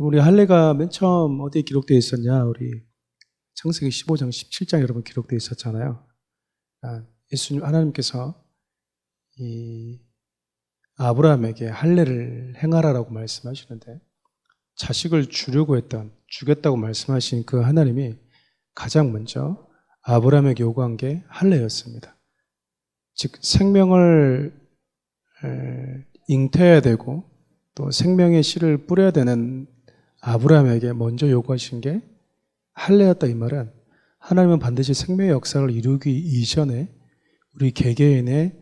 우리 할례가 맨 처음 어디에 기록되어 있었냐? 우리 창세기 15장, 17장 여러분 기록되어 있었잖아요. 예수님, 하나님께서 이 아브라함에게 할례를 행하라라고 말씀하시는데 자식을 주려고 주겠다고 말씀하신 그 하나님이 가장 먼저 아브라함에게 요구한 게 할례였습니다. 즉 생명을 잉태해야 되고 또 생명의 씨를 뿌려야 되는 아브라함에게 먼저 요구하신 게 할례였다. 이 말은 하나님은 반드시 생명의 역사를 이루기 이전에 우리 개개인의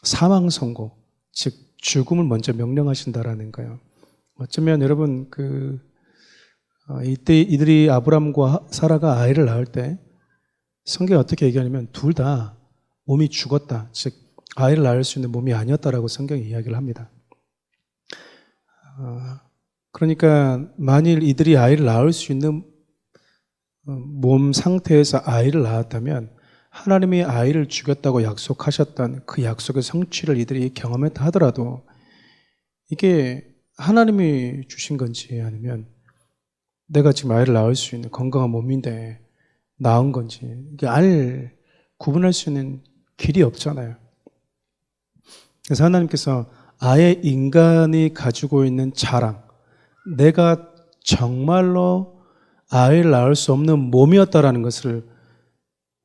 사망 선고, 즉 죽음을 먼저 명령하신다라는 거예요. 어쩌면 여러분 이때 이들이 아브람과 사라가 아이를 낳을 때 성경이 어떻게 얘기하냐면 둘 다 몸이 죽었다, 즉 아이를 낳을 수 있는 몸이 아니었다라고 성경이 이야기를 합니다. 그러니까 만일 이들이 아이를 낳을 수 있는 몸 상태에서 아이를 낳았다면 하나님이 아이를 주겠다고 약속하셨던 그 약속의 성취를 이들이 경험했다 하더라도 이게 하나님이 주신 건지 아니면 내가 지금 아이를 낳을 수 있는 건강한 몸인데 낳은 건지 이게 구분할 수 있는 길이 없잖아요. 그래서 하나님께서 아예 인간이 가지고 있는 자랑, 내가 정말로 아이를 낳을 수 없는 몸이었다라는 것을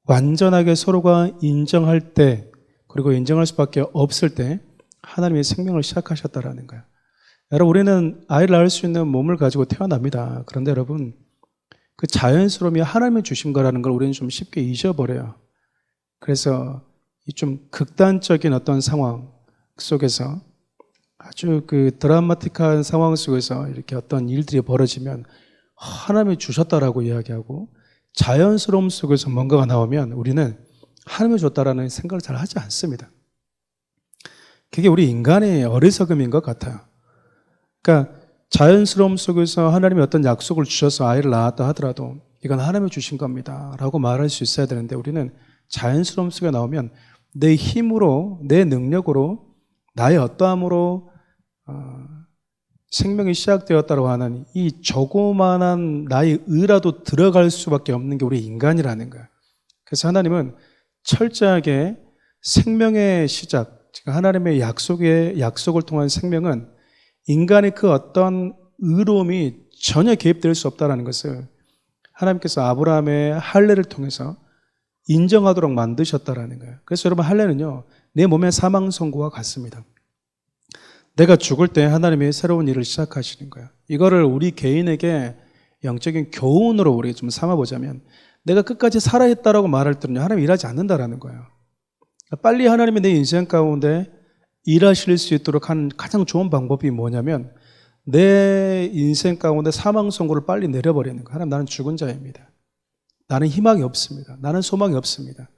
완전하게 서로가 인정할 때, 그리고 인정할 수밖에 없을 때 하나님의 생명을 시작하셨다라는 거예요. 여러분, 우리는 아이를 낳을 수 있는 몸을 가지고 태어납니다. 그런데 여러분, 그 자연스러움이 하나님이 주신 거라는 걸 우리는 좀 쉽게 잊어버려요. 그래서 이 좀 극단적인 어떤 상황 속에서 아주 드라마틱한 상황 속에서 이렇게 어떤 일들이 벌어지면 하나님이 주셨다라고 이야기하고 자연스러움 속에서 뭔가가 나오면 우리는 하나님이 줬다라는 생각을 잘 하지 않습니다. 그게 우리 인간의 어리석음인 것 같아요. 그러니까 자연스러움 속에서 하나님이 어떤 약속을 주셔서 아이를 낳았다 하더라도 이건 하나님이 주신 겁니다 라고 말할 수 있어야 되는데 우리는 자연스러움 속에 나오면 내 힘으로, 내 능력으로, 나의 어떠함으로 생명이 시작되었다고 하는 이 조그만한 나의 의라도 들어갈 수밖에 없는 게 우리 인간이라는 거예요. 그래서 하나님은 철저하게 생명의 시작, 즉 하나님의 약속을 통한 생명은 인간의 그 어떤 의로움이 전혀 개입될 수 없다는 것을 하나님께서 아브라함의 할례를 통해서 인정하도록 만드셨다라는 거예요. 그래서 여러분, 할례는요, 내 몸의 사망 선고와 같습니다. 내가 죽을 때 하나님이 새로운 일을 시작하시는 거예요. 이거를 우리 개인에게 영적인 교훈으로 우리 좀 삼아보자면 내가 끝까지 살아있다라고 말할 때는 하나님이 일하지 않는다라는 거예요. 빨리 하나님이 내 인생 가운데 일하실 수 있도록 한 가장 좋은 방법이 뭐냐면 내 인생 가운데 사망 선고를 빨리 내려버리는 거예요. 하나님, 나는 죽은 자입니다. 나는 희망이 없습니다. 나는 소망이 없습니다.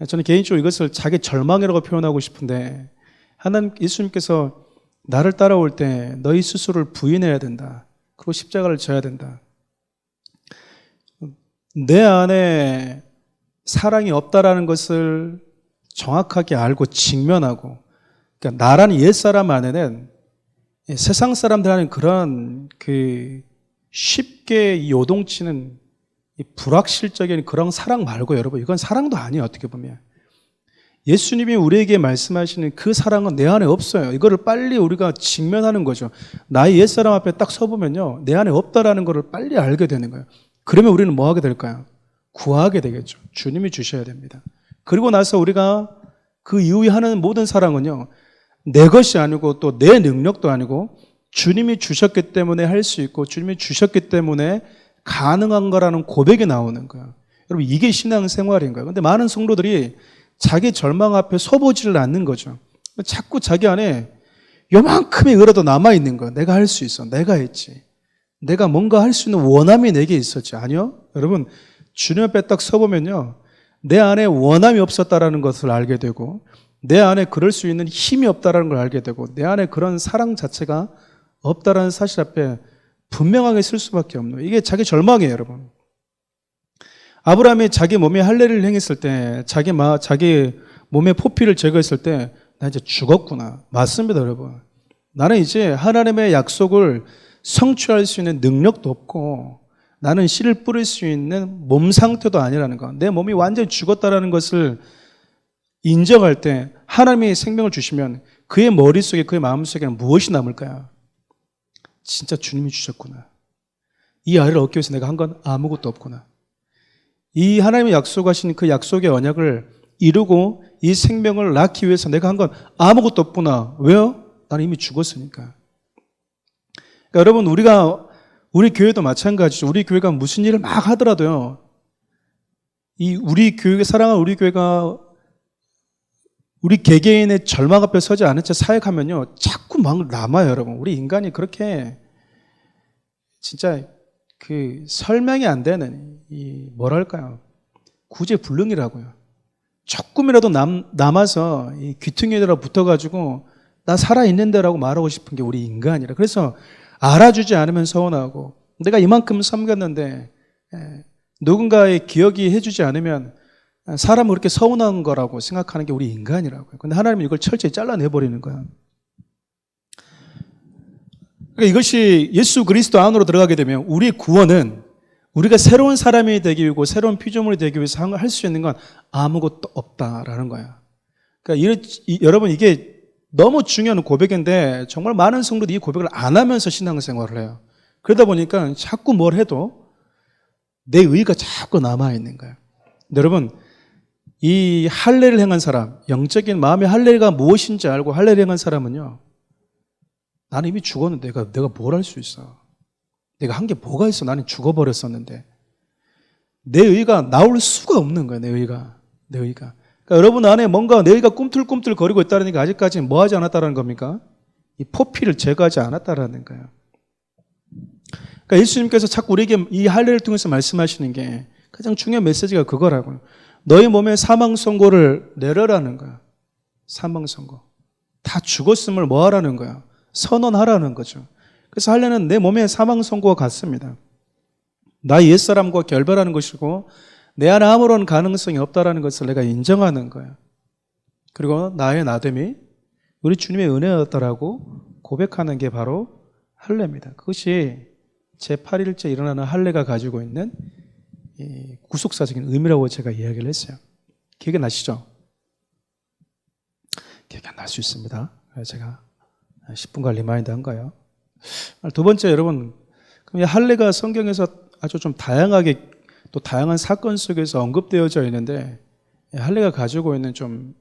저는 개인적으로 이것을 자기 절망이라고 표현하고 싶은데 예수님께서 나를 따라올 때 너희 스스로를 부인해야 된다. 그리고 십자가를 져야 된다. 내 안에 사랑이 없다라는 것을 정확하게 알고 직면하고, 그러니까 나라는 옛사람 안에는 세상 사람들 하는 그런 쉽게 요동치는 이 불확실적인 그런 사랑 말고 여러분, 이건 사랑도 아니에요. 어떻게 보면 예수님이 우리에게 말씀하시는 그 사랑은 내 안에 없어요. 이거를 빨리 우리가 직면하는 거죠. 나의 옛사람 앞에 딱 서보면요, 내 안에 없다라는 것을 빨리 알게 되는 거예요. 그러면 우리는 뭐 하게 될까요? 구하게 되겠죠. 주님이 주셔야 됩니다. 그리고 나서 우리가 그 이후에 하는 모든 사랑은요, 내 것이 아니고 또 내 능력도 아니고 주님이 주셨기 때문에 할 수 있고 주님이 주셨기 때문에 가능한 거라는 고백이 나오는 거예요. 여러분, 이게 신앙생활인 거예요. 그런데 많은 성도들이 자기 절망 앞에 서보지를 않는 거죠. 자꾸 자기 안에 요만큼의 의라도 남아있는 거예요. 내가 할 수 있어. 내가 했지. 내가 뭔가 할 수 있는 원함이 내게 있었지. 아니요. 여러분, 주님 앞에 딱 서보면요, 내 안에 원함이 없었다라는 것을 알게 되고 내 안에 그럴 수 있는 힘이 없다라는 걸 알게 되고 내 안에 그런 사랑 자체가 없다라는 사실 앞에 분명하게 쓸 수밖에 없는 거예요. 이게 자기 절망이에요, 여러분. 아브라함이 자기 몸에 할례를 행했을 때, 자기 몸의 포피를 제거했을 때, 나 이제 죽었구나. 맞습니다, 여러분. 나는 이제 하나님의 약속을 성취할 수 있는 능력도 없고 나는 씨를 뿌릴 수 있는 몸 상태도 아니라는 거. 내 몸이 완전히 죽었다라는 것을 인정할 때 하나님이 생명을 주시면 그의 머릿속에 그의 마음속에는 무엇이 남을까요? 진짜 주님이 주셨구나. 이 아이를 얻기 위해서 내가 한 건 아무것도 없구나. 이 하나님이 약속하신 그 약속의 언약을 이루고 이 생명을 낳기 위해서 내가 한 건 아무것도 없구나. 왜요? 나는 이미 죽었으니까. 그러니까 여러분, 우리 교회도 마찬가지죠. 우리 교회가 무슨 일을 막 하더라도요, 우리 교회, 사랑하는 우리 교회가 우리 개개인의 절망 앞에 서지 않은 채 사역하면요, 자꾸 막 남아요, 여러분. 우리 인간이 그렇게 진짜 설명이 안 되는 뭐랄까요? 구제불능이라고요. 조금이라도 남아서 이 귀퉁이에다 붙어가지고 나 살아있는데라고 말하고 싶은 게 우리 인간이라. 그래서 알아주지 않으면 서운하고 내가 이만큼 섬겼는데 누군가의 기억이 해주지 않으면 사람은 그렇게 서운한 거라고 생각하는 게 우리 인간이라고요. 근데 하나님은 이걸 철저히 잘라내버리는 거야. 그러니까 이것이 예수 그리스도 안으로 들어가게 되면 우리의 구원은 우리가 새로운 사람이 되기 위해서 새로운 피조물이 되기 위해서 할 수 있는 건 아무것도 없다라는 거야. 그러니까 여러분 이게 너무 중요한 고백인데 정말 많은 성도들이 이 고백을 안 하면서 신앙생활을 해요. 그러다 보니까 자꾸 뭘 해도 내 의가 자꾸 남아있는 거예요. 여러분, 이 할례를 행한 사람, 영적인 마음의 할례가 무엇인지 알고 할례를 행한 사람은요, 나는 이미 죽었는데 내가 뭘 할 수 있어? 내가 한 게 뭐가 있어? 나는 죽어버렸었는데. 내 의가 나올 수가 없는 거야, 내 의가. 그러니까 여러분 안에 뭔가 내 의가 꿈틀꿈틀 거리고 있다는 게 아직까지 뭐 하지 않았다는 겁니까? 이 포피를 제거하지 않았다는 거예요. 그러니까 예수님께서 자꾸 우리에게 이 할례를 통해서 말씀하시는 게 가장 중요한 메시지가 그거라고요. 너희 몸에 사망 선고를 내려라는 거야. 사망 선고. 다 죽었음을 뭐 하라는 거야? 선언하라는 거죠. 그래서 할례는 내 몸에 사망 선고가 같습니다. 나의 옛사람과 결별하는 것이고 내 안에 아무런 가능성이 없다라는 것을 내가 인정하는 거야. 그리고 나의 나됨이 우리 주님의 은혜였다라고 고백하는 게 바로 할례입니다. 그것이 제8일째 일어나는 할례가 가지고 있는 이 구속사적인 의미라고 제가 이야기를 했어요. 기억이 나시죠? 기억이 안 날 수 있습니다. 제가 10분간 리마인드 한 거예요. 두 번째, 여러분, 그럼 이 할례가 성경에서 아주 좀 다양하게 또 다양한 사건 속에서 언급되어져 있는데 할례가 가지고 있는 좀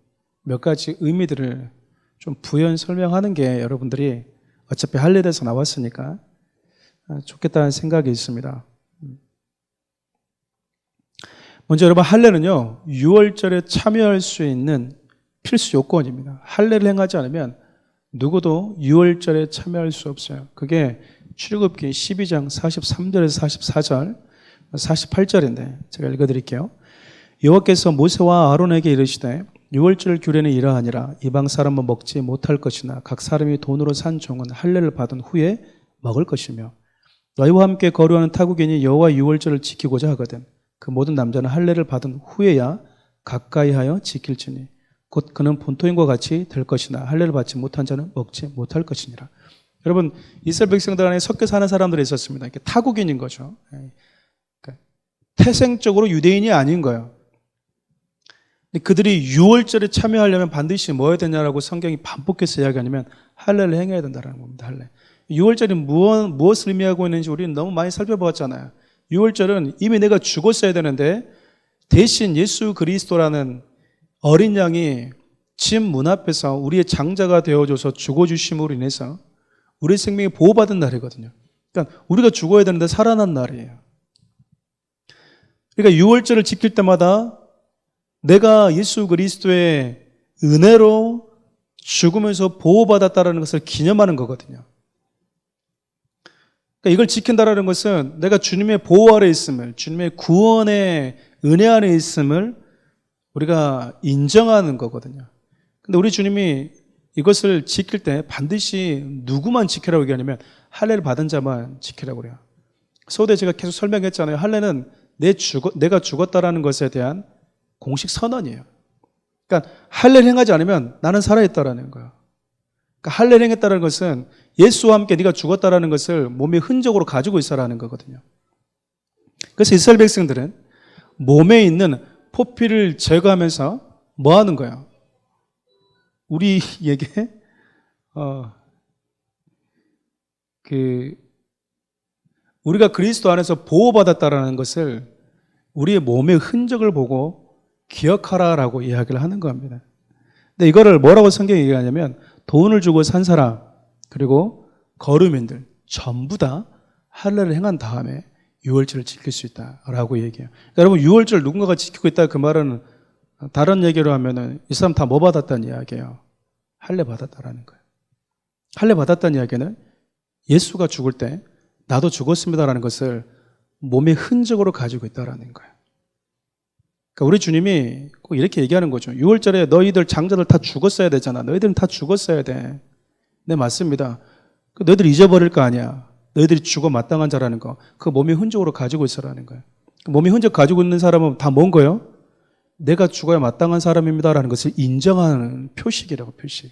몇 가지 의미들을 좀 부연 설명하는 게 여러분들이 어차피 할례에 대해서 나왔으니까 좋겠다는 생각이 있습니다. 먼저 여러분, 할례는요, 유월절에 참여할 수 있는 필수 요건입니다. 할례를 행하지 않으면 누구도 유월절에 참여할 수 없어요. 그게 출애굽기 12장 43절에서 44절, 48절인데 제가 읽어드릴게요. 여호와께서 모세와 아론에게 이르시되 유월절 규례는 이러하니라. 이방 사람은 먹지 못할 것이나 각 사람이 돈으로 산 종은 할례를 받은 후에 먹을 것이며 너희와 함께 거류하는 타국인이 여호와 유월절을 지키고자 하거든 그 모든 남자는 할례를 받은 후에야 가까이 하여 지킬지니 곧 그는 본토인과 같이 될 것이나 할례를 받지 못한 자는 먹지 못할 것이니라. 여러분, 이스라엘 백성들 안에 섞여 사는 사람들이 있었습니다. 이렇게 타국인인 거죠. 그러니까 태생적으로 유대인이 아닌 거예요. 근데 그들이 유월절에 참여하려면 반드시 뭐 해야 되냐라고 성경이 반복해서 이야기하냐면 할례를 행해야 된다는 겁니다. 할례. 유월절이 무엇을 의미하고 있는지 우리는 너무 많이 살펴보았잖아요. 유월절은 이미 내가 죽었어야 되는데 대신 예수 그리스도라는 어린 양이 집 문 앞에서 우리의 장자가 되어줘서 죽어주심으로 인해서 우리의 생명이 보호받은 날이거든요. 그러니까 우리가 죽어야 되는데 살아난 날이에요. 그러니까 유월절을 지킬 때마다 내가 예수 그리스도의 은혜로 죽으면서 보호받았다는 것을 기념하는 거거든요. 그러니까 이걸 지킨다는 것은 내가 주님의 보호 아래 있음을, 주님의 구원의 은혜 안에 있음을 우리가 인정하는 거거든요. 근데 우리 주님이 이것을 지킬 때 반드시 누구만 지키라고 얘기하냐면 할례를 받은 자만 지키라고 그래요. 서두에 제가 계속 설명했잖아요. 할례는 내가 죽었다라는 것에 대한 공식 선언이에요. 그러니까 할례를 행하지 않으면 나는 살아있다라는 거예요. 그러니까 할례를 행했다는 것은 예수와 함께 네가 죽었다라는 것을 몸의 흔적으로 가지고 있어라는 거거든요. 그래서 이스라엘 백성들은 몸에 있는 포피를 제거하면서 뭐 하는 거야? 우리에게 우리가 그리스도 안에서 보호받았다라는 것을 우리의 몸의 흔적을 보고 기억하라라고 이야기를 하는 겁니다. 근데 이거를 뭐라고 성경이 얘기하냐면 돈을 주고 산 사람 그리고 거류민들 전부 다 할례를 행한 다음에 유월절을 지킬 수 있다라고 얘기해요. 그러니까 여러분 유월절 누군가가 지키고 있다 그 말은 다른 얘기로 하면은 이 사람 다 뭐 받았다는 이야기예요? 할례 받았다라는 거예요. 할례 받았다는 이야기는 예수가 죽을 때 나도 죽었습니다라는 것을 몸의 흔적으로 가지고 있다라는 거예요. 그러니까 우리 주님이 꼭 이렇게 얘기하는 거죠. 6월절에 너희들 장자들 다 죽었어야 되잖아. 너희들은 다 죽었어야 돼. 네, 맞습니다. 너희들 잊어버릴 거 아니야. 너희들이 죽어 마땅한 자라는 거. 그 몸의 흔적으로 가지고 있어라는 거예요. 몸의 흔적 가지고 있는 사람은 다 뭔 거예요? 내가 죽어야 마땅한 사람입니다라는 것을 인정하는 표식이라고, 표식.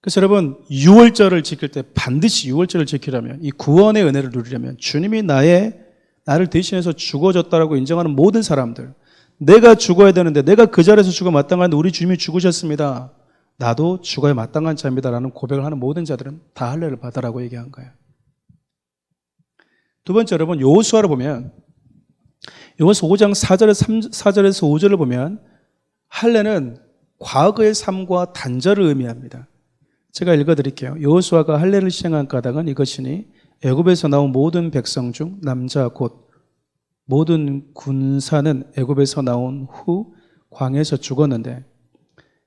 그래서 여러분 6월절을 지킬 때 반드시 6월절을 지키려면 이 구원의 은혜를 누리려면 주님이 나를 대신해서 죽어졌다라고 인정하는 모든 사람들, 내가 죽어야 되는데 내가 그 자리에서 죽어 마땅한데 우리 주님이 죽으셨습니다. 나도 죽어야 마땅한 자입니다라는 고백을 하는 모든 자들은 다 할례를 받아라고 얘기한 거예요. 두 번째 여러분 여호수아를 보면 여호수아 5장 4절에서 5절을 보면 할례는 과거의 삶과 단절을 의미합니다. 제가 읽어드릴게요. 여호수아가 할례를 시행한 까닭은 이것이니 애굽에서 나온 모든 백성 중 남자 곧 모든 군사는 애굽에서 나온 후 광야에서 죽었는데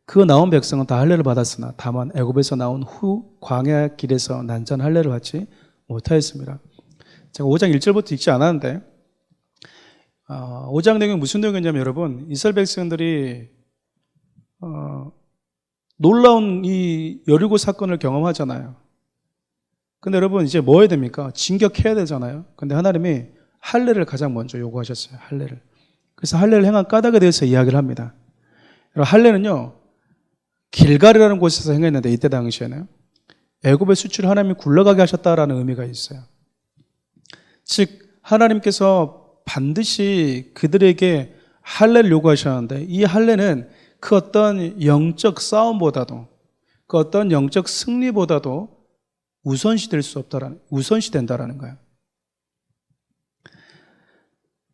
그 나온 백성은 다 할례를 받았으나 다만 애굽에서 나온 후 광야 길에서 난전 할례를 받지 못하였습니다. 제가 5장 1절부터 읽지 않았는데 5장 내용이 무슨 내용이냐면 여러분 이스라엘 백성들이 놀라운 이 여리고 사건을 경험하잖아요. 근데 여러분 이제 뭐 해야 됩니까? 진격해야 되잖아요. 근데 하나님이 할례를 가장 먼저 요구하셨어요. 할례를. 그래서 할례를 행한 까닭에 대해서 이야기를 합니다. 할례는요. 길갈이라는 곳에서 행했는데 이때 당시에는 애굽의 수출을 하나님이 굴러가게 하셨다라는 의미가 있어요. 즉 하나님께서 반드시 그들에게 할례를 요구하셨는데 이 할례는 그 어떤 영적 싸움보다도 그 어떤 영적 승리보다도 우선시된다라는 거예요.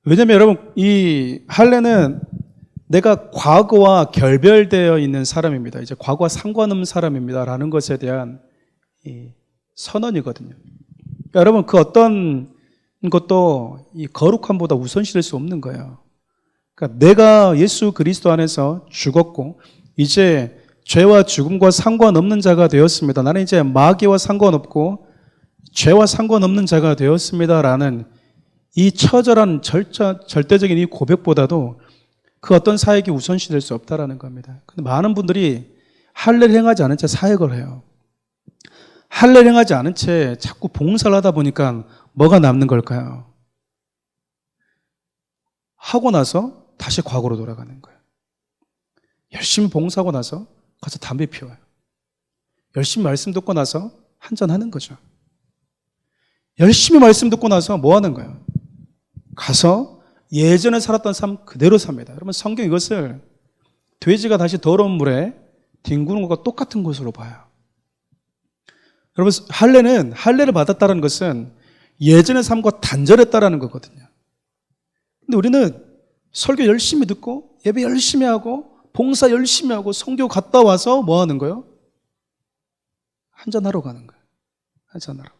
왜냐하면 여러분 이 할례는 내가 과거와 결별되어 있는 사람입니다. 이제 과거와 상관없는 사람입니다라는 것에 대한 이 선언이거든요. 그러니까 여러분 그 어떤 것도 이 거룩함보다 우선시될 수 없는 거예요. 그러니까 내가 예수 그리스도 안에서 죽었고 이제 죄와 죽음과 상관없는 자가 되었습니다. 나는 이제 마귀와 상관없고 죄와 상관없는 자가 되었습니다라는 이 처절한 절대적인 이 고백보다도 그 어떤 사역이 우선시될 수 없다라는 겁니다. 근데 많은 분들이 할례를 행하지 않은 채 사역을 해요. 할례를 행하지 않은 채 자꾸 봉사를 하다 보니까 뭐가 남는 걸까요? 하고 나서 다시 과거로 돌아가는 거예요. 열심히 봉사하고 나서 가서 담배 피워요. 열심히 말씀 듣고 나서 한잔 하는 거죠. 열심히 말씀 듣고 나서 뭐 하는 거예요? 가서 예전에 살았던 삶 그대로 삽니다. 여러분 성경 이것을 돼지가 다시 더러운 물에 뒹구는 것과 똑같은 것으로 봐요. 여러분 할례를 받았다는 것은 예전의 삶과 단절했다라는 거거든요. 근데 우리는 설교 열심히 듣고 예배 열심히 하고 봉사 열심히 하고 성교 갔다 와서 뭐 하는 거예요? 한잔하러 가는 거예요. 한잔하러.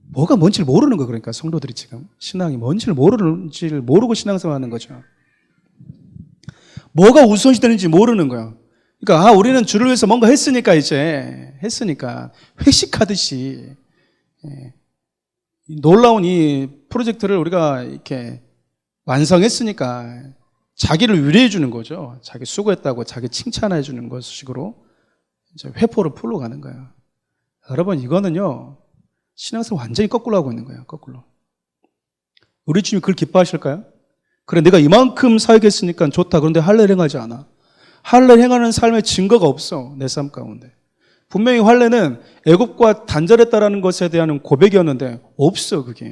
뭐가 뭔지를 모르는 거예요. 그러니까 성도들이 지금 신앙이 뭔지를 모르고 신앙생활 하는 거죠. 뭐가 우선시되는지 모르는 거예요. 그러니까 우리는 주를 위해서 뭔가 했으니까 회식하듯이 놀라운 이 프로젝트를 우리가 이렇게 완성했으니까 자기를 위로해 주는 거죠. 자기 수고했다고 자기 칭찬해 주는 것식으로 이제 회포를 풀러 가는 거예요. 여러분 이거는요 신앙생활 완전히 거꾸로 하고 있는 거예요. 거꾸로. 우리 주님이 그걸 기뻐하실까요? 그래 내가 이만큼 사역했으니까 좋다. 그런데 할례를 행하지 않아. 할례를 행하는 삶의 증거가 없어. 내 삶 가운데. 분명히 할례는 애굽과 단절했다라는 것에 대한 고백이었는데 없어 그게.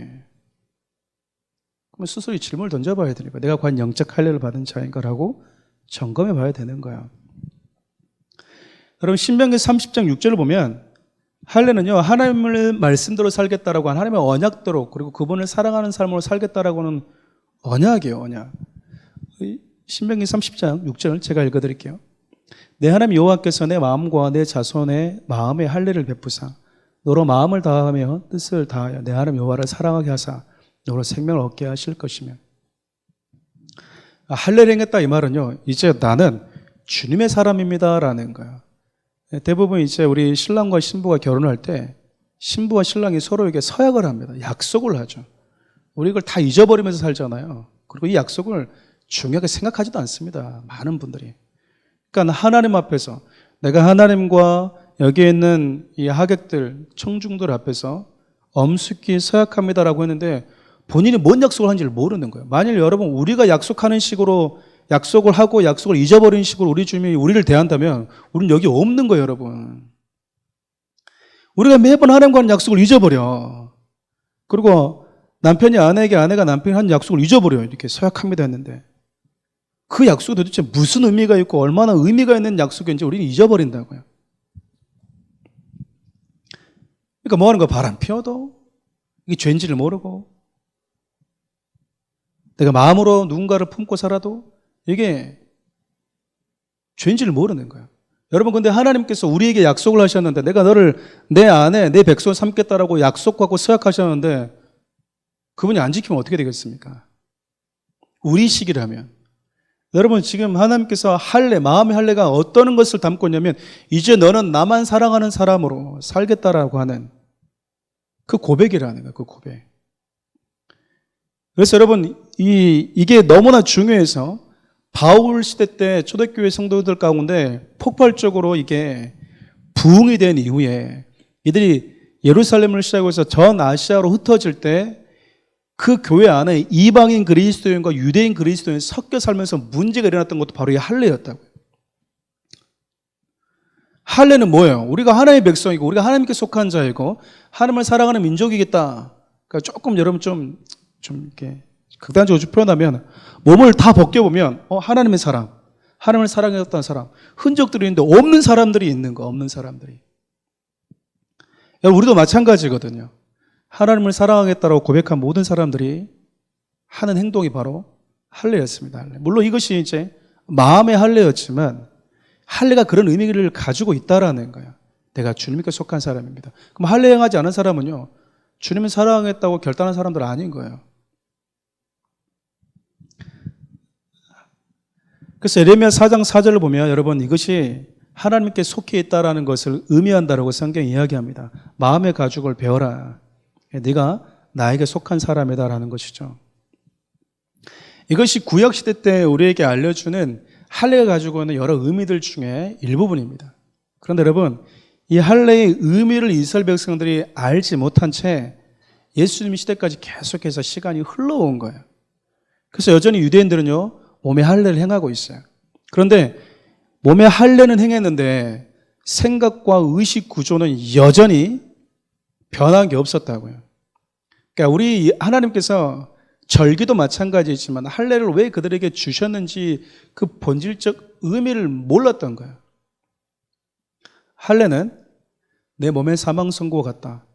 그러면 스스로 질문을 던져봐야 되니까 내가 과연 영적 할례를 받은 자인가라고 점검해 봐야 되는 거야. 여러분 신명기 30장 6절을 보면 할례는요 하나님의 말씀대로 살겠다라고 한 하나님의 언약대로 그리고 그분을 사랑하는 삶으로 살겠다라고는 언약이에요. 언약. 신명기 30장 6절 제가 읽어드릴게요. 내 하나님 여호와께서 내 마음과 내 자손의 마음에 할례를 베푸사 너로 마음을 다하며 뜻을 다하여 내 하나님 여호와를 사랑하게 하사 너로 생명을 얻게 하실 것이며. 할례를 행했다 이 말은요 이제 나는 주님의 사람입니다라는 거야. 대부분 이제 우리 신랑과 신부가 결혼할 때 신부와 신랑이 서로에게 서약을 합니다. 약속을 하죠. 우리 이걸 다 잊어버리면서 살잖아요. 그리고 이 약속을 중요하게 생각하지도 않습니다. 많은 분들이. 그러니까 하나님 앞에서 내가 하나님과 여기에 있는 이 하객들, 청중들 앞에서 엄숙히 서약합니다라고 했는데 본인이 뭔 약속을 한지를 모르는 거예요. 만일 여러분 우리가 약속하는 식으로 약속을 하고 약속을 잊어버리는 식으로 우리 주님이 우리를 대한다면 우리는 여기 없는 거예요, 여러분. 우리가 매번 하나님과 하는 약속을 잊어버려. 그리고 남편이 아내에게 아내가 남편이 한 약속을 잊어버려요. 이렇게 서약합니다 했는데 그 약속이 도대체 무슨 의미가 있고 얼마나 의미가 있는 약속인지 우리는 잊어버린다고요. 그러니까 뭐 하는 거야? 바람 피워도 이게 죄인지를 모르고 내가 마음으로 누군가를 품고 살아도 이게 죄인지를 모르는 거야. 여러분 근데 하나님께서 우리에게 약속을 하셨는데 내가 너를 내 아내 내 백성 삼겠다라고 약속하고 서약하셨는데 그분이 안 지키면 어떻게 되겠습니까? 우리 시기라면 여러분 지금 하나님께서 할례 마음의 할례가 어떤 것을 담고 있냐면 이제 너는 나만 사랑하는 사람으로 살겠다라고 하는 그 고백이라는 거예요. 그 고백. 그래서 여러분 이게 너무나 중요해서 바울 시대 때 초대교회 성도들 가운데 폭발적으로 이게 부흥이 된 이후에 이들이 예루살렘을 시작해서 전 아시아로 흩어질 때 그 교회 안에 이방인 그리스도인과 유대인 그리스도인이 섞여 살면서 문제가 일어났던 것도 바로 이 할례였다고요. 할례는 뭐예요? 우리가 하나님의 백성이고 우리가 하나님께 속한 자이고 하나님을 사랑하는 민족이겠다. 그러니까 조금 여러분 좀 이렇게 극단적으로 표현하면 몸을 다 벗겨보면 하나님의 사랑, 하나님을 사랑했던 사람 흔적들이 있는데 없는 사람들이 있는 거. 없는 사람들이. 우리도 마찬가지거든요. 하나님을 사랑하겠다고 고백한 모든 사람들이 하는 행동이 바로 할례였습니다. 할례. 물론 이것이 이제 마음의 할례였지만 할례가 그런 의미를 가지고 있다라는 거예요. 내가 주님께 속한 사람입니다. 그럼 할례 행하지 않은 사람은요 주님을 사랑하겠다고 결단한 사람들은 아닌 거예요. 그래서 에레미야 4장 4절을 보면 여러분 이것이 하나님께 속해 있다라는 것을 의미한다라고 성경이 이야기합니다. 마음의 가죽을 베어라. 네가 나에게 속한 사람이다라는 것이죠. 이것이 구약시대 때 우리에게 알려주는 할례가 가지고 있는 여러 의미들 중에 일부분입니다. 그런데 여러분 이 할례의 의미를 이스라엘 백성들이 알지 못한 채 예수님 시대까지 계속해서 시간이 흘러온 거예요. 그래서 여전히 유대인들은요 몸의 할례를 행하고 있어요. 그런데 몸의 할례는 행했는데 생각과 의식 구조는 여전히 변한 게 없었다고요. 그러니까 우리 하나님께서 절기도 마찬가지지만 할례를 왜 그들에게 주셨는지 그 본질적 의미를 몰랐던 거예요. 할례는 내 몸의 사망 선고와 같다.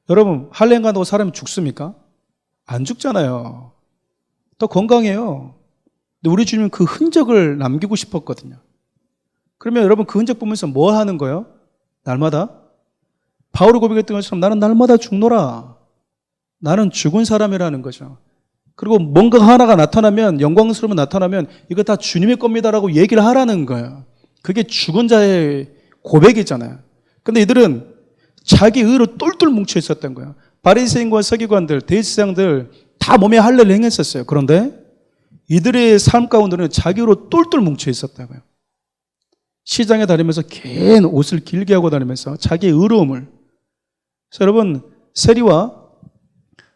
여러분 할례 행한다고 사람이 죽습니까? 안 죽잖아요. 더 건강해요. 근데 우리 주님은 그 흔적을 남기고 싶었거든요. 그러면 여러분 그 흔적 보면서 뭐 하는 거예요? 날마다 바울이 고백했던 것처럼 나는 날마다 죽노라. 나는 죽은 사람이라는 거죠. 그리고 뭔가 하나가 나타나면 영광스러운 나타나면 이거 다 주님의 겁니다라고 얘기를 하라는 거예요. 그게 죽은 자의 고백이잖아요. 근데 이들은 자기 의로 똘똘 뭉쳐 있었던 거예요. 바리새인과 서기관들, 대제사장들 다 몸에 할례를 행했었어요. 그런데 이들의 삶 가운데는 자기 의로 똘똘 뭉쳐 있었다고요. 시장에 다니면서 긴 옷을 길게 하고 다니면서 자기의 의로움을. 그래서 여러분 세리와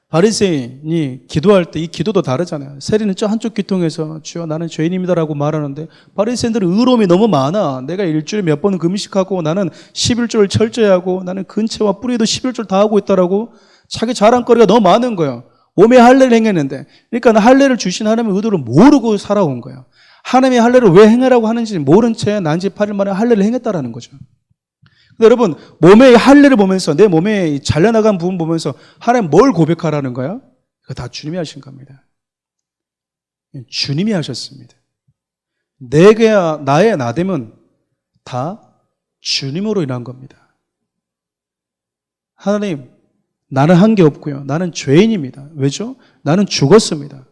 바리새인이 기도할 때 이 기도도 다르잖아요. 세리는 저 한쪽 귀통에서 주여 나는 죄인입니다라고 말하는데 바리새인들은 의로움이 너무 많아. 내가 일주일에 몇 번 금식하고 나는 11조를 철저히 하고 나는 근체와 뿌리도 11조를 다 하고 있다라고 자기 자랑거리가 너무 많은 거예요. 몸에 할례를 행했는데 그러니까 할례를 주신 하나님의 의도를 모르고 살아온 거예요. 하나님의 할례를 왜 행하라고 하는지 모른 채 난지 8일 만에 할례를 행했다라는 거죠. 여러분 몸의 할례를 보면서 내 몸에 잘려나간 부분 보면서 하나님 뭘 고백하라는 거야? 그거 다 주님이 하신 겁니다. 주님이 하셨습니다. 내게야 나의 나됨은 다 주님으로 인한 겁니다. 하나님 나는 한 게 없고요. 나는 죄인입니다. 왜죠? 나는 죽었습니다.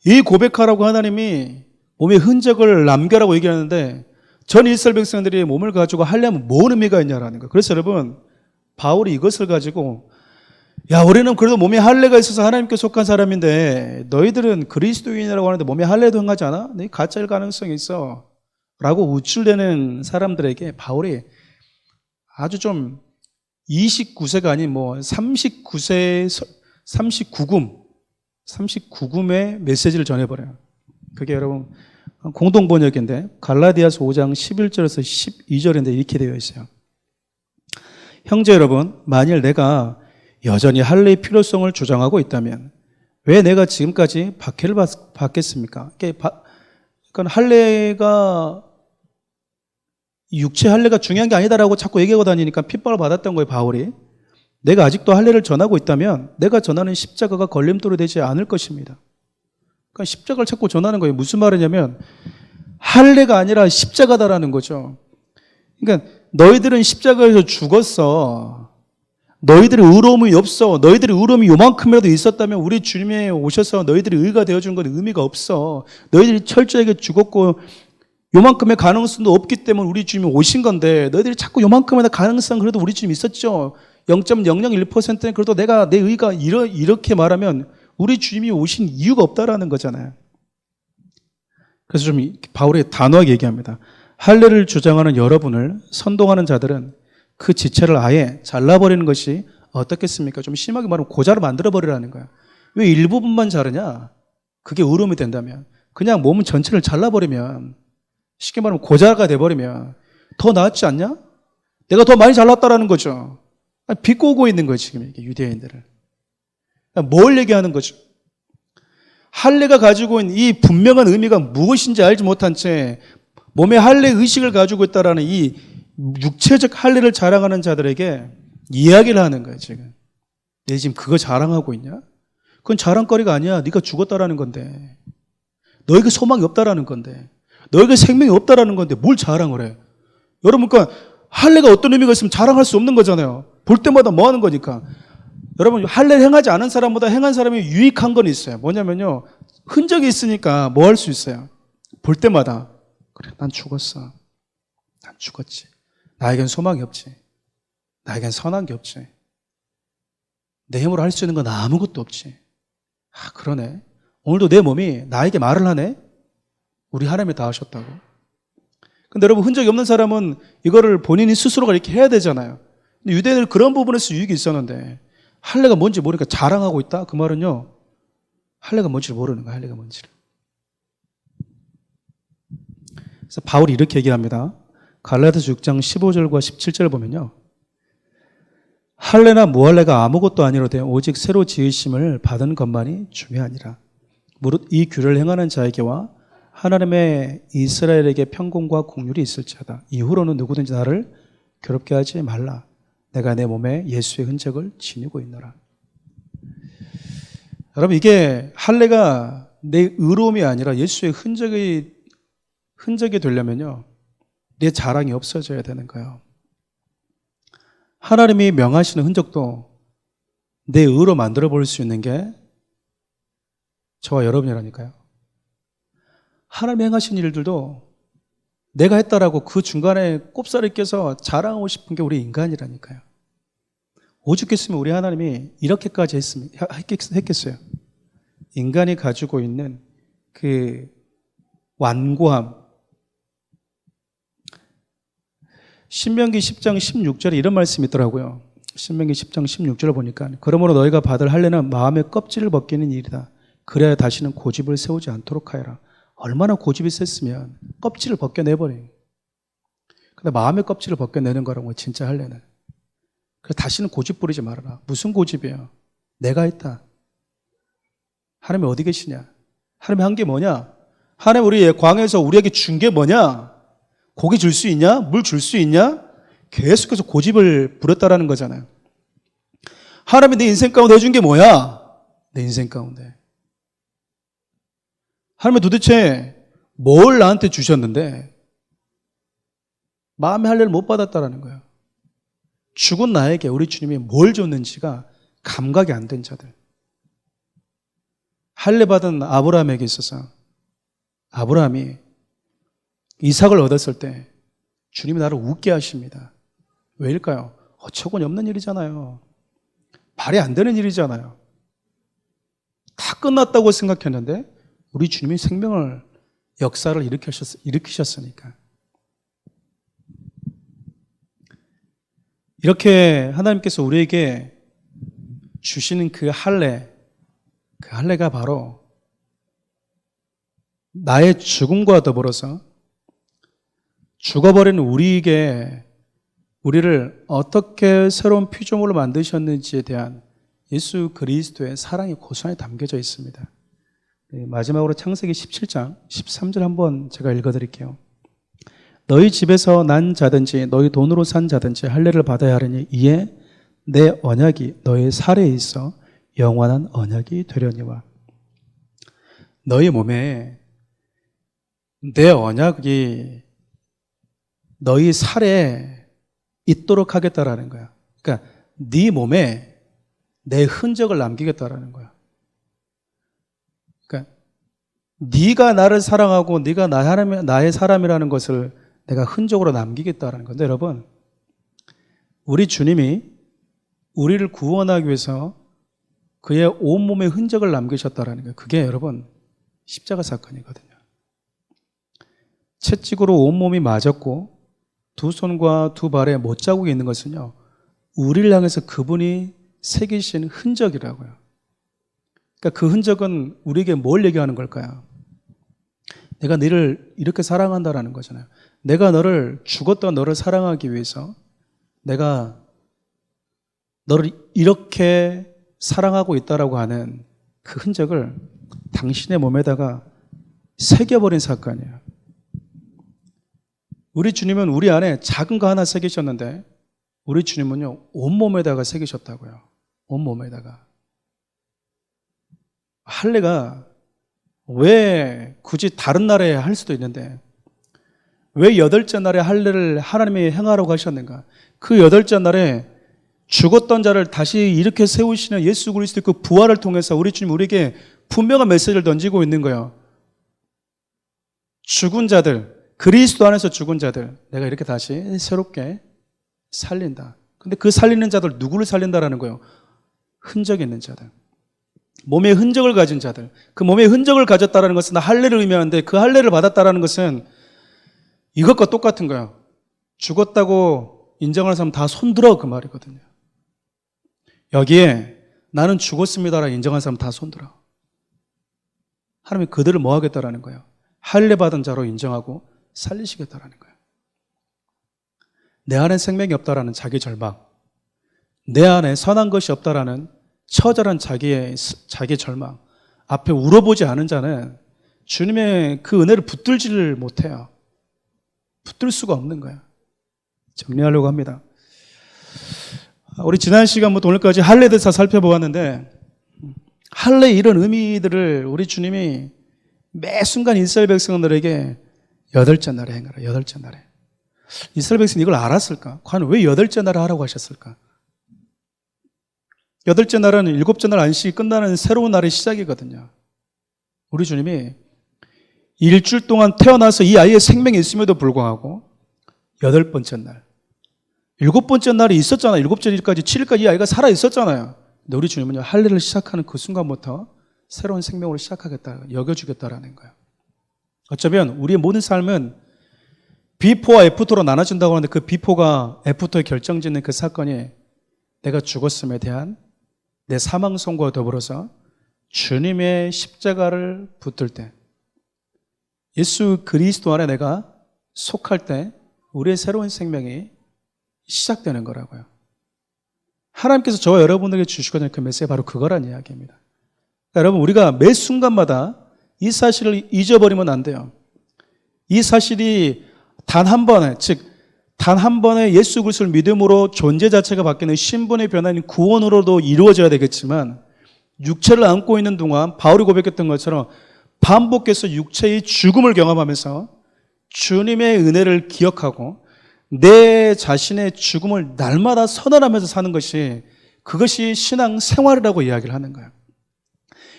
이 고백하라고 하나님이 몸의 흔적을 남겨라고 얘기하는데 전 이스라엘 백성들이 몸을 가지고 하려면 뭔 의미가 있냐라는 거예요. 그래서 여러분 바울이 이것을 가지고 야 우리는 그래도 몸에 할례가 있어서 하나님께 속한 사람인데 너희들은 그리스도인이라고 하는데 몸에 할례도 행하지 않아? 너희 가짜일 가능성이 있어 라고 우쭐대는 사람들에게 바울이 아주 좀 29세가 아닌 뭐 39금의 메시지를 전해버려요. 그게 여러분 공동번역인데 갈라디아서 5장 11절에서 12절인데 이렇게 되어 있어요. 형제 여러분, 만일 내가 여전히 할례의 필요성을 주장하고 있다면 왜 내가 지금까지 박해를 받겠습니까? 그러니까 할례가 육체 할례가 중요한 게 아니다라고 자꾸 얘기하고 다니니까 핍박을 받았던 거예요, 바울이. 내가 아직도 할례를 전하고 있다면 내가 전하는 십자가가 걸림돌이 되지 않을 것입니다. 그러니까 십자가를 자꾸 전하는 거예요. 무슨 말이냐면 할례가 아니라 십자가다라는 거죠. 그러니까 너희들은 십자가에서 죽었어. 너희들의 의로움이 없어. 너희들의 의로움이 요만큼이라도 있었다면 우리 주님이 오셔서 너희들이 의가 되어준 건 의미가 없어. 너희들이 철저하게 죽었고 요만큼의 가능성도 없기 때문에 우리 주님이 오신 건데 너희들이 자꾸 요만큼의 가능성 그래도 우리 주님 있었죠. 0.001%는 그래도 내가 내 의가 이렇게 말하면 우리 주님이 오신 이유가 없다라는 거잖아요. 그래서 좀 바울이 단호하게 얘기합니다. 할례를 주장하는 여러분을 선동하는 자들은 그 지체를 아예 잘라버리는 것이 어떻겠습니까? 좀 심하게 말하면 고자로 만들어버리라는 거야. 왜 일부분만 자르냐? 그게 의로움이 된다면. 그냥 몸 전체를 잘라버리면 쉽게 말하면 고자가 돼버리면 더 낫지 않냐? 내가 더 많이 잘났다라는 거죠. 비꼬고 있는 거예요, 지금 이게 유대인들을. 뭘 얘기하는 거죠? 할례가 가지고 있는 이 분명한 의미가 무엇인지 알지 못한 채 몸에 할례 의식을 가지고 있다라는 이 육체적 할례를 자랑하는 자들에게 이야기를 하는 거예요, 지금. 내 지금 그거 자랑하고 있냐? 그건 자랑거리가 아니야. 네가 죽었다라는 건데. 너에게 소망이 없다라는 건데. 너에게 생명이 없다라는 건데 뭘 자랑을 해? 여러분, 그러니까 할례가 어떤 의미가 있으면 자랑할 수 없는 거잖아요. 볼 때마다 뭐 하는 거니까. 여러분, 할례를 행하지 않은 사람보다 행한 사람이 유익한 건 있어요. 뭐냐면요. 흔적이 있으니까 뭐 할 수 있어요? 볼 때마다 그래, 난 죽었어. 난 죽었지. 나에겐 소망이 없지. 나에겐 선한 게 없지. 내 힘으로 할 수 있는 건 아무것도 없지. 아, 그러네. 오늘도 내 몸이 나에게 말을 하네? 우리 하나님이 다 하셨다고. 근데 여러분, 흔적이 없는 사람은 이거를 본인이 스스로가 이렇게 해야 되잖아요. 근데 유대인들 그런 부분에서 유익이 있었는데 할례가 뭔지 모르니까 자랑하고 있다? 그 말은요. 할례가 뭔지를 모르는 거야. 할례가 뭔지를. 그래서 바울이 이렇게 얘기합니다. 갈라디아서 6장 15절과 17절 보면요. 할례나 무할례가 아무것도 아니로되 오직 새로 지으심을 받은 것만이 중요하니라. 무릇 이 규를 행하는 자에게와 하나님의 이스라엘에게 평공과 공률이 있을지어다. 이후로는 누구든지 나를 괴롭게 하지 말라. 내가 내 몸에 예수의 흔적을 지니고 있노라. 여러분, 이게 할례가 내 의로움이 아니라 예수의 흔적이 되려면요. 내 자랑이 없어져야 되는 거예요. 하나님이 명하시는 흔적도 내 의로 만들어 볼 수 있는 게 저와 여러분이라니까요. 하나님이 행하신 일들도 내가 했다라고 그 중간에 꼽사를 껴서 자랑하고 싶은 게 우리 인간이라니까요. 오죽했으면 우리 하나님이 이렇게까지 했겠어요. 인간이 가지고 있는 그 완고함. 신명기 10장 16절에 이런 말씀이 있더라고요. 신명기 10장 16절을 보니까 그러므로 너희가 받을 할례는 마음의 껍질을 벗기는 일이다. 그래야 다시는 고집을 세우지 않도록 하여라. 얼마나 고집이 셌으면 껍질을 벗겨내버려요. 근데 마음의 껍질을 벗겨내는 거라고 진짜 할례는. 그래서 다시는 고집 부리지 말아라. 무슨 고집이에요? 내가 했다. 하나님이 어디 계시냐? 하나님이 한 게 뭐냐? 하나님 우리 광야에서 우리에게 준 게 뭐냐? 고기 줄 수 있냐? 물 줄 수 있냐? 계속해서 고집을 부렸다라는 거잖아요. 하나님이 내 인생 가운데 해준 게 뭐야? 내 인생 가운데. 하나님이 도대체 뭘 나한테 주셨는데 마음의 할례를 못 받았다라는 거예요. 죽은 나에게 우리 주님이 뭘 줬는지가 감각이 안 된 자들. 할례 받은 아브라함에게 있어서 아브라함이 이삭을 얻었을 때 주님이 나를 웃게 하십니다. 왜일까요? 어처구니 없는 일이잖아요. 말이 안 되는 일이잖아요. 다 끝났다고 생각했는데 우리 주님이 생명을 역사를 일으키셨으니까. 이렇게 하나님께서 우리에게 주시는 그 할례가 바로 나의 죽음과 더불어서 죽어버린 우리를 어떻게 새로운 피조물로 만드셨는지에 대한 예수 그리스도의 사랑이 고스란히 담겨져 있습니다. 마지막으로 창세기 17장 13절 한번 제가 읽어드릴게요. 너희 집에서 난 자든지 너희 돈으로 산 자든지 할례를 받아야 하리니 이에 내 언약이 너희 살에 있어 영원한 언약이 되려니와. 너희 몸에 내 언약이 너희 살에 있도록 하겠다라는 거야. 그러니까 네 몸에 내 흔적을 남기겠다라는 거야. 그러니까 네가 나를 사랑하고 네가 나의 사람이라는 것을 내가 흔적으로 남기겠다라는 건데, 여러분, 우리 주님이 우리를 구원하기 위해서 그의 온몸에 흔적을 남기셨다라는 거예요. 그게 여러분 십자가 사건이거든요. 채찍으로 온몸이 맞았고 두 손과 두 발에 못자국이 있는 것은요, 우리를 향해서 그분이 새기신 흔적이라고요. 그러니까 그 흔적은 우리에게 뭘 얘기하는 걸까요? 내가 너를 이렇게 사랑한다라는 거잖아요. 내가 죽었던 너를 사랑하기 위해서 내가 너를 이렇게 사랑하고 있다라고 하는 그 흔적을 당신의 몸에다가 새겨버린 사건이에요. 우리 주님은 우리 안에 작은 거 하나 새기셨는데 우리 주님은요, 온몸에다가 새기셨다고요. 온몸에다가. 할례가 왜 굳이 다른 날에 할 수도 있는데 왜 여덟째 날에 할례를 하나님이 행하라고 하셨는가? 그 여덟째 날에 죽었던 자를 다시 일으켜 세우시는 예수 그리스도의 그 부활을 통해서 우리 주님 우리에게 분명한 메시지를 던지고 있는 거예요. 죽은 자들, 그리스도 안에서 죽은 자들, 내가 이렇게 다시 새롭게 살린다. 근데 그 살리는 자들 누구를 살린다라는 거예요? 흔적 있는 자들. 몸에 흔적을 가진 자들. 그 몸에 흔적을 가졌다는 것은 할례를 의미하는데 그 할례를 받았다는 것은 이것과 똑같은 거예요. 죽었다고 인정하는 사람 다 손들어, 그 말이거든요. 여기에 나는 죽었습니다라고 인정하는 사람 다 손들어. 하나님이 그들을 뭐 하겠다라는 거예요? 할례 받은 자로 인정하고 살리시겠다라는 거예요. 내 안에 생명이 없다라는 자기 절망, 내 안에 선한 것이 없다라는 처절한 자기 절망 앞에 울어보지 않은 자는 주님의 그 은혜를 붙들지를 못해요. 붙들 수가 없는 거예요. 정리하려고 합니다. 우리 지난 시간부터 오늘까지 할례에 대해서 살펴보았는데 할례 이런 의미들을 우리 주님이 매 순간 이스라엘 백성들에게 여덟째 날에 행하라. 여덟째 날에. 이스라엘 백성이 이걸 알았을까? 과연 왜 여덟째 날에 하라고 하셨을까? 여덟째 날은 일곱째 날 안식이 끝나는 새로운 날의 시작이거든요. 우리 주님이 일주일 동안 태어나서 이 아이의 생명이 있음에도 불구하고 여덟 번째 날, 일곱 번째 날이 있었잖아요. 일곱째 일까지 7일까지 이 아이가 살아 있었잖아요. 근데 우리 주님은요, 할례를 시작하는 그 순간부터 새로운 생명으로 시작하겠다, 여겨주겠다라는 거예요. 어쩌면 우리의 모든 삶은 비포와 애프터로 나눠진다고 하는데 그 비포가 애프터에 결정짓는 그 사건이 내가 죽었음에 대한 내 사망 선고와 더불어서 주님의 십자가를 붙들 때, 예수 그리스도 안에 내가 속할 때 우리의 새로운 생명이 시작되는 거라고요. 하나님께서 저와 여러분에게 주시고자 하는 그 메시지가 바로 그거란 이야기입니다. 그러니까 여러분, 우리가 매 순간마다 이 사실을 잊어버리면 안 돼요. 이 사실이 단 한 번에, 즉 단 한 번의 예수 그리스도를 믿음으로 존재 자체가 바뀌는 신분의 변화인 구원으로도 이루어져야 되겠지만, 육체를 안고 있는 동안 바울이 고백했던 것처럼 반복해서 육체의 죽음을 경험하면서 주님의 은혜를 기억하고 내 자신의 죽음을 날마다 선언하면서 사는 것이, 그것이 신앙 생활이라고 이야기를 하는 거예요.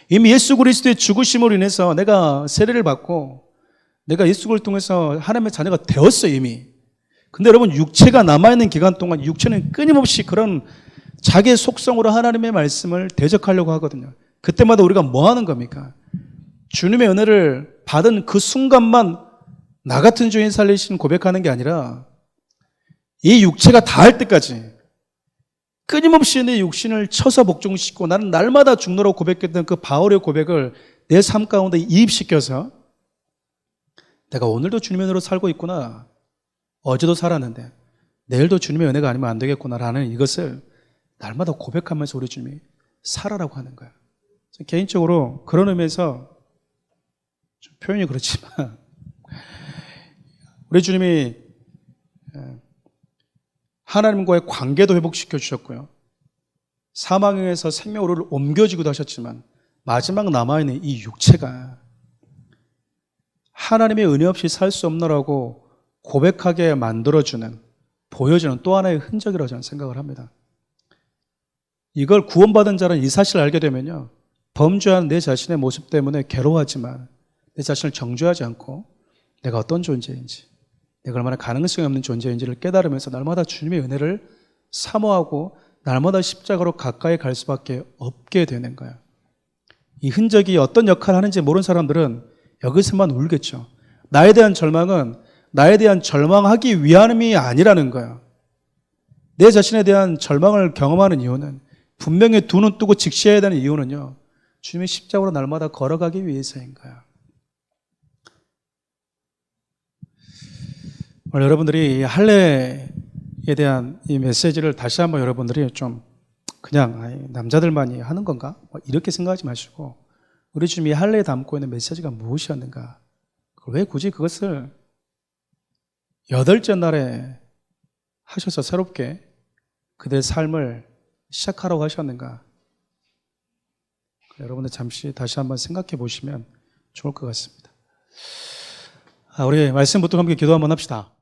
이미 예수 그리스도의 죽으심으로 인해서 내가 세례를 받고 내가 예수 그리스도를 통해서 하나님의 자녀가 되었어요, 이미. 근데 여러분, 육체가 남아있는 기간 동안 육체는 끊임없이 그런 자기의 속성으로 하나님의 말씀을 대적하려고 하거든요. 그때마다 우리가 뭐 하는 겁니까? 주님의 은혜를 받은 그 순간만 나 같은 죄인 살리신 고백하는 게 아니라 이 육체가 다할 때까지 끊임없이 내 육신을 쳐서 복종시키고 나는 날마다 죽노라고 고백했던 그 바울의 고백을 내 삶 가운데 이입시켜서 내가 오늘도 주님의 은혜로 살고 있구나, 어제도 살았는데 내일도 주님의 은혜가 아니면 안 되겠구나라는 이것을 날마다 고백하면서 우리 주님이 살아라고 하는 거예요. 개인적으로 그런 의미에서 좀 표현이 그렇지만 우리 주님이 하나님과의 관계도 회복시켜 주셨고요, 사망에서 생명으로 옮겨지기도 하셨지만 마지막 남아있는 이 육체가 하나님의 은혜 없이 살 수 없노라고 고백하게 만들어주는, 보여주는 또 하나의 흔적이라고 저는 생각을 합니다. 이걸 구원받은 자는 이 사실을 알게 되면요, 범죄한 내 자신의 모습 때문에 괴로워하지만 내 자신을 정죄하지 않고 내가 어떤 존재인지, 내가 얼마나 가능성이 없는 존재인지를 깨달으면서 날마다 주님의 은혜를 사모하고 날마다 십자가로 가까이 갈 수밖에 없게 되는 거예요. 이 흔적이 어떤 역할을 하는지 모르는 사람들은 여기서만 울겠죠. 나에 대한 절망은 나에 대한 절망하기 위함이 아니라는 거예요. 내 자신에 대한 절망을 경험하는 이유는, 분명히 두 눈 뜨고 직시해야 되는 이유는요, 주님의 십자가로 날마다 걸어가기 위해서인 거예요. 오늘 여러분들이 할례에 대한 이 메시지를 다시 한번 여러분들이 좀 그냥 남자들만이 하는 건가? 이렇게 생각하지 마시고, 우리 주님이 할례에 담고 있는 메시지가 무엇이었는가? 왜 굳이 그것을 8째 날에 하셔서 새롭게 그들의 삶을 시작하라고 하셨는가? 여러분들 잠시 다시 한번 생각해 보시면 좋을 것 같습니다. 우리 말씀 붙들고 함께 기도 한번 합시다.